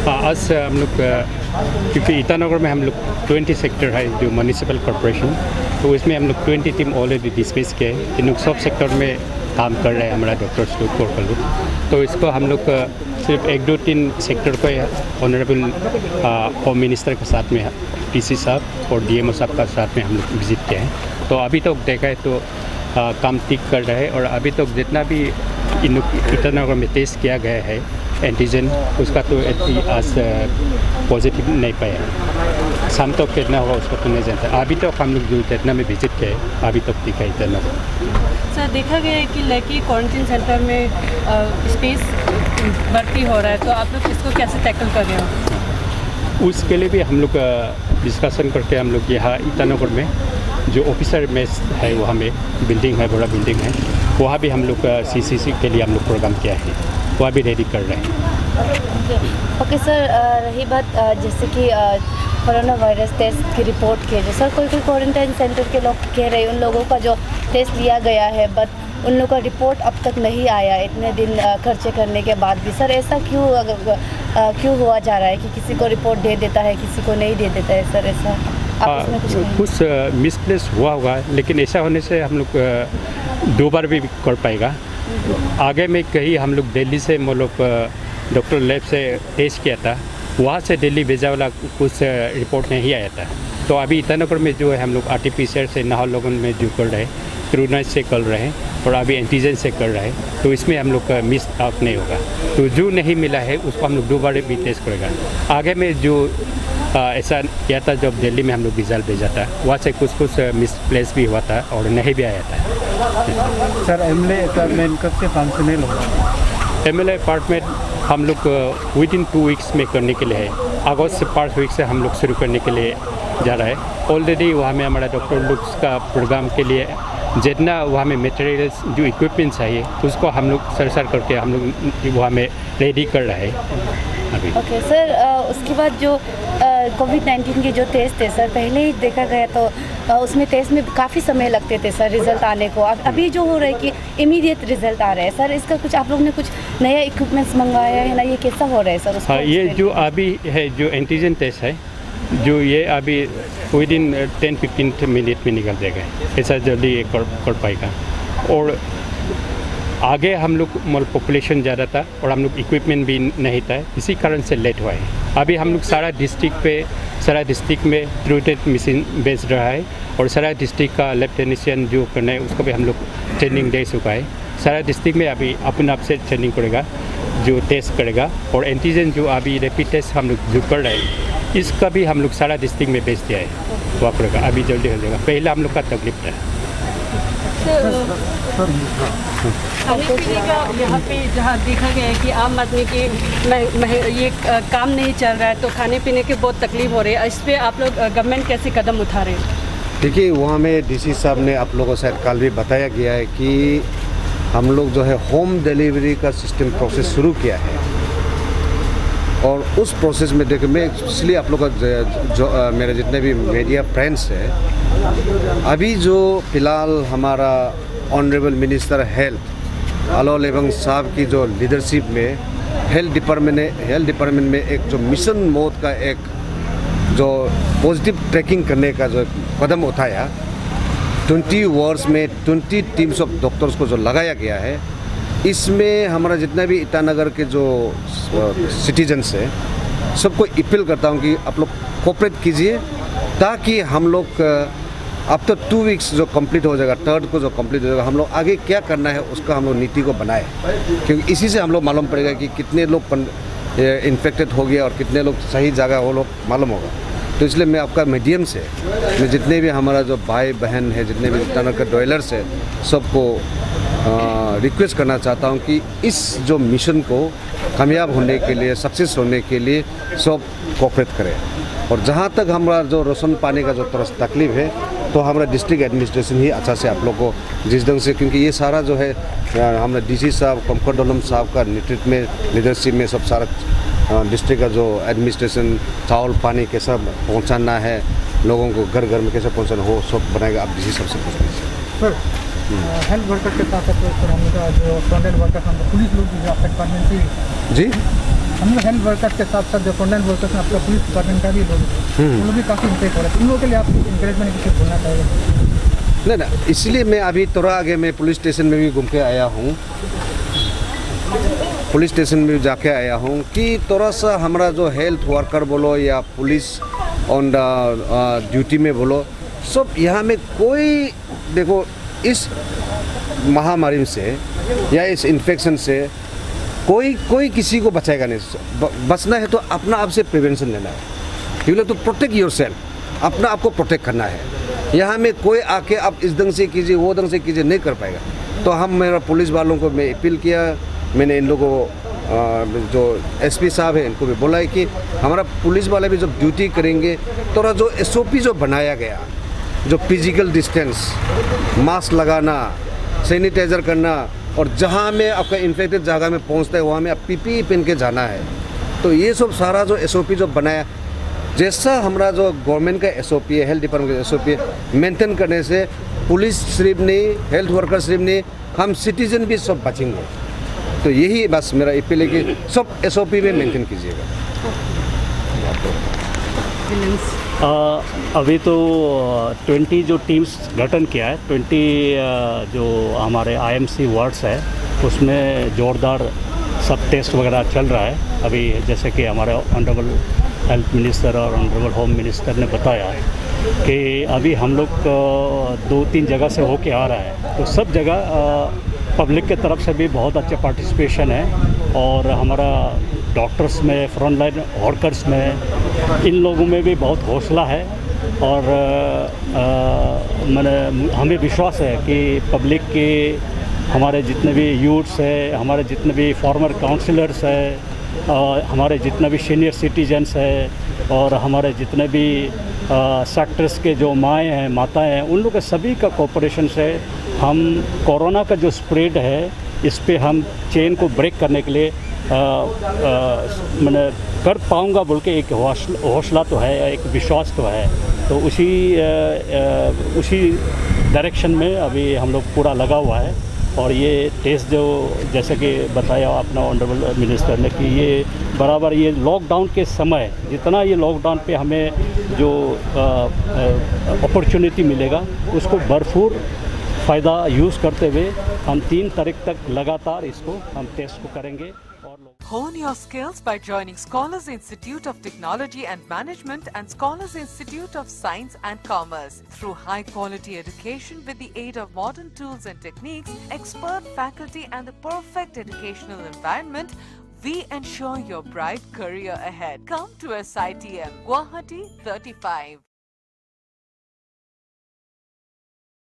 आज हम लोग क्योंकि ईटानगर में हम लोग 20 सेक्टर है जो म्यूनिसिपल कॉरपोरेशन, तो इसमें हम लोग 20 टीम ऑलरेडी डिस्पैच किए हैं। इन लोग सब सेक्टर में काम कर रहे हैं हमारा डॉक्टर्स लोग वर्कर लोग। तो इसको हम लोग सिर्फ 1-2-3 सेक्टर को ऑनरेबल होम मिनिस्टर के साथ में पीसी साहब और डीएमओ साहब का साथ में हम लोग विजिट किए हैं। तो अभी तक देखा है तो काम ठीक कर रहे हैं और अभी तक जितना भी इन ईटानगर में टेस्ट किया गया है एंटीजन, उसका तो आज पॉजिटिव नहीं पाया। शाम तक कितना होगा उसका तो नहीं जानता। अभी तक हम लोग जो जितना में विजिट किए अभी तक दिखा ईटानगर। सर देखा गया है कि लड़की क्वारंटीन सेंटर में स्पेस भर्ती हो रहा है, तो आप लोग इसको कैसे टैकल कर रहे हो? उसके लिए भी हम लोग डिस्कशन करके हम लोग यहाँ ईटानगर में जो ऑफिसर मेस है वहाँ में बिल्डिंग है, बड़ा बिल्डिंग है, वहाँ भी हम लोग सीसीसी के लिए हम लोग प्रोग्राम किया है, वहाँ भी रेडी कर रहे हैं। ओके सर, रही बात जैसे कि कोरोना वायरस टेस्ट की रिपोर्ट की जो सर कोई क्वारंटाइन सेंटर के लोग कह रहे हैं उन लोगों का जो टेस्ट लिया गया है बट उन लोगों का रिपोर्ट अब तक नहीं आया इतने दिन खर्चे करने के बाद भी। सर ऐसा क्यों हुआ जा रहा है कि किसी को रिपोर्ट दे देता है किसी को नहीं दे देता है? सर ऐसा आप इसमें कुछ मिसप्लेस हुआ होगा, लेकिन ऐसा होने से हम लोग 2 बार भी कर पाएगा। आगे में कहीं हम लोग दिल्ली से मतलब डॉक्टर लैब से टेस्ट किया था, वहाँ से दिल्ली भेजा वाला कुछ रिपोर्ट नहीं आया था। तो अभी ईटानगर में जो है हम लोग RT-PCR से नाहरलगुन में जो कर रहे हैं, ट्रूनाइट से कर रहे हैं और अभी एंटीजन से कर रहे हैं, तो इसमें हम लोग का मिस आउट नहीं होगा। तो जो नहीं मिला है उसको हम लोग 2 बार भी टेस्ट करेगा। आगे में जो ऐसा किया था जब दिल्ली में हम लोग रिजल्ट भेजा था, वहाँ से कुछ मिसप्लेस भी हुआ था और नहीं भी आया था। सर MLA अपार्टमेंट कब से फंक्शनल होगा? MLA अपार्टमेंट हम लोग विदिन 2 वीक्स में करने के लिए है। अगस्त से 5 वीक से हम लोग शुरू करने के लिए जा रहा है। ऑलरेडी वहाँ में हमारा डॉक्टर लोग का प्रोग्राम के लिए जितना वहाँ में मटेरियल्स जो इक्विपमेंट चाहिए उसको हम लोग सर करके हम लोग वहाँ में रेडी कर रहे हैं अभी। ओके सर, उसके बाद जो कोविड-19 के जो टेस्ट थे सर पहले ही देखा गया तो उसमें टेस्ट में काफ़ी समय लगते थे सर रिज़ल्ट आने को। अभी जो हो रहा है कि इमीडिएट रिज़ल्ट आ रहा है सर, इसका कुछ आप लोग ने कुछ नया इक्विपमेंट्स मंगवाया है ना, ये कैसा हो रहा है सर? हाँ, ये जो अभी है जो एंटीजन टेस्ट है जो ये अभी विदिन 10-15 मिनट में निकल जाएगा, ऐसा जल्दी ये कर पाएगा। और आगे हम लोग मतलब पॉपुलेशन ज़्यादा था और हम लोग इक्विपमेंट भी नहीं था, इसी कारण से लेट हुआ है। अभी हम लोग सारा डिस्ट्रिक्ट में ट्रूनेट मशीन बेच रहा है और सारा डिस्ट्रिक्ट का लैब टेक्नीशियन जो करना है उसको भी हम लोग ट्रेनिंग दे चुका है। सारा डिस्ट्रिक्ट में अभी अपने आप से ट्रेनिंग करेगा जो टेस्ट करेगा। और एंटीजन जो अभी रैपिड टेस्ट हम लोग जो कर रहे हैं इसका भी हम लोग सारा डिस्ट्रिक्ट में बेच दिया है, वहाँ करेगा अभी जल्दी हो जाएगा। पहले हम लोग का तकलीफ था। खाने पीने का यहाँ पे जहाँ देखा गया है कि आम आदमी की ये काम नहीं चल रहा है तो खाने पीने की बहुत तकलीफ हो रही है, इस पर आप लोग गवर्नमेंट कैसे कदम उठा रहे हैं? देखिए, वहाँ में DC साहब ने आप लोगों से कल भी बताया गया है कि हम लोग जो है होम डिलीवरी का सिस्टम प्रोसेस शुरू किया है और उस प्रोसेस में देखिए मैं इसलिए आप लोग का जो मेरे जितने भी मीडिया फ्रेंड्स हैं, अभी जो फ़िलहाल हमारा honourable minister health Alo Libang साहब की जो लीडरशिप में हेल्थ डिपार्टमेंट में एक जो मिशन मोड का एक जो पॉजिटिव ट्रैकिंग करने का जो कदम उठाया, 20 वर्ष में 20 टीम्स ऑफ डॉक्टर्स को जो लगाया गया है, इसमें हमारा जितना भी ईटानगर के जो सिटीजन्स हैं सबको अपील करता हूँ कि आप लोग कोऑपरेट कीजिए ताकि हम लोग आफ्टर 2 वीक्स जो कंप्लीट हो जाएगा, 3rd को जो कंप्लीट हो जाएगा, हम लोग आगे क्या करना है उसका हम लोग नीति को बनाए, क्योंकि इसी से हम लोग मालूम पड़ेगा कि कितने लोग इन्फेक्टेड हो गया और कितने लोग सही जगह वो लोग मालूम होगा। तो इसलिए मैं आपका मीडियम से मैं जितने भी हमारा जो भाई बहन है, जितने भी ईटानगर के डॉयलर्स है, सबको रिक्वेस्ट करना चाहता हूँ कि इस जो मिशन को कामयाब होने के लिए, सक्सेस होने के लिए सब कोऑपरेट करें। और जहाँ तक हमारा जो राशन पाने का जो थोड़ा तकलीफ है तो हमारा डिस्ट्रिक्ट एडमिनिस्ट्रेशन ही अच्छा से आप लोग को जिस ढंग से, क्योंकि ये सारा जो है हमारा DC साहब कमकरदोलम साहब का नेतृत्व में लीडरशिप में सब सारा डिस्ट्रिक्ट का जो एडमिनिस्ट्रेशन चावल पानी कैसा पहुँचाना है, लोगों को घर घर में कैसे पहुँचाना हो सब बनाएगा। आप DC सबसे पूछ लीजिए सर। हेल्थ वर्कर के साथ साथ हम लोग जो फ्रंट एंड वर्कर पुलिस लोग भी आप तक जी हम लोग हेल्थ वर्कर्स के साथ साथ जो फ्रंटलाइन वर्कर्स हैं, आपका पुलिस डिपार्टमेंट का भी लोग उन लोग भी काफ़ी इंटरेस्ट हो रहे हैं। इन लोगों के लिए आप इंकरेजमेंट कुछ बोलना चाहेंगे? नहीं, इसलिए मैं अभी थोड़ा आगे मैं पुलिस स्टेशन में भी घूम के आया हूँ, पुलिस स्टेशन में भी जाके आया हूँ कि थोड़ा सा हमारा जो हेल्थ वर्कर बोलो या पुलिस ऑन ड्यूटी में बोलो, सब यहाँ में कोई देखो इस महामारी से या इस इन्फेक्शन से कोई किसी को बचाएगा नहीं। बचना है तो अपना आप से प्रिवेंशन लेना है। You have to protect yourself, अपना आप को प्रोटेक्ट करना है। यहाँ में कोई आके आप इस ढंग से कीजिए वो ढंग से कीजिए नहीं कर पाएगा। तो हम मेरा पुलिस वालों को मैं अपील किया, मैंने इन लोगों को जो एसपी साहब हैं इनको भी बोला है कि हमारा पुलिस वाले भी जब ड्यूटी करेंगे तो जो SOP जो बनाया गया, जो फिजिकल डिस्टेंस, मास्क लगाना, सैनिटाइज़र करना, और जहाँ में आपका इन्फेक्टेड जगह में पहुँचता है वहाँ में आप PPE पहन के जाना है। तो ये सब सारा जो SOP जो बनाया, जैसा हमारा जो गवर्नमेंट का SOP है, हेल्थ डिपार्टमेंट का SOP है, मेंटेन करने से पुलिस सिर्फ नहीं, हेल्थ वर्कर सिर्फ नहीं, हम सिटीजन भी सब बचेंगे। तो यही बस मेरा अपील है कि सब SOP में मेंटेन कीजिएगा। अभी तो 20 जो टीम्स गठन किया है, 20 जो हमारे IMC वार्ड्स है उसमें ज़ोरदार सब टेस्ट वगैरह चल रहा है। अभी जैसे कि हमारे ऑनरेबल हेल्थ मिनिस्टर और ऑनरेबल होम मिनिस्टर ने बताया कि अभी हम लोग 2-3 जगह से होके आ रहा है, तो सब जगह पब्लिक के तरफ से भी बहुत अच्छा पार्टिसिपेशन है और हमारा डॉक्टर्स में, फ्रंट लाइन वर्कर्स में, इन लोगों में भी बहुत हौसला है और मैंने हमें विश्वास है कि पब्लिक के, हमारे जितने भी यूथ्स हैं, हमारे जितने भी फॉर्मर काउंसलर्स हैं, हमारे जितने भी सीनियर सिटीजन्स हैं और हमारे जितने भी सेक्टर्स के जो माएँ हैं, माताएं हैं, उन लोग के सभी का कोऑपरेशन से हम कोरोना का जो स्प्रेड है इस पे हम चेन को ब्रेक करने के लिए मैंने कर पाऊँगा बोल के एक हौसला तो है, एक विश्वास तो है। तो उसी डायरेक्शन में अभी हम लोग पूरा लगा हुआ है और ये टेस्ट जो जैसे कि बताया अपना ऑनरेबल मिनिस्टर ने कि ये बराबर ये लॉकडाउन के समय जितना ये लॉकडाउन पे हमें जो अपॉर्चुनिटी मिलेगा उसको भरपूर फ़ायदा यूज़ करते हुए हम 3 तारीख तक लगातार इसको हम टेस्ट को करेंगे। Hone your skills by joining Scholars Institute of Technology and Management and Scholars Institute of Science and Commerce. Through high-quality education with the aid of modern tools and techniques, expert faculty and the perfect educational environment, we ensure your bright career ahead. Come to SITM, Guwahati 35.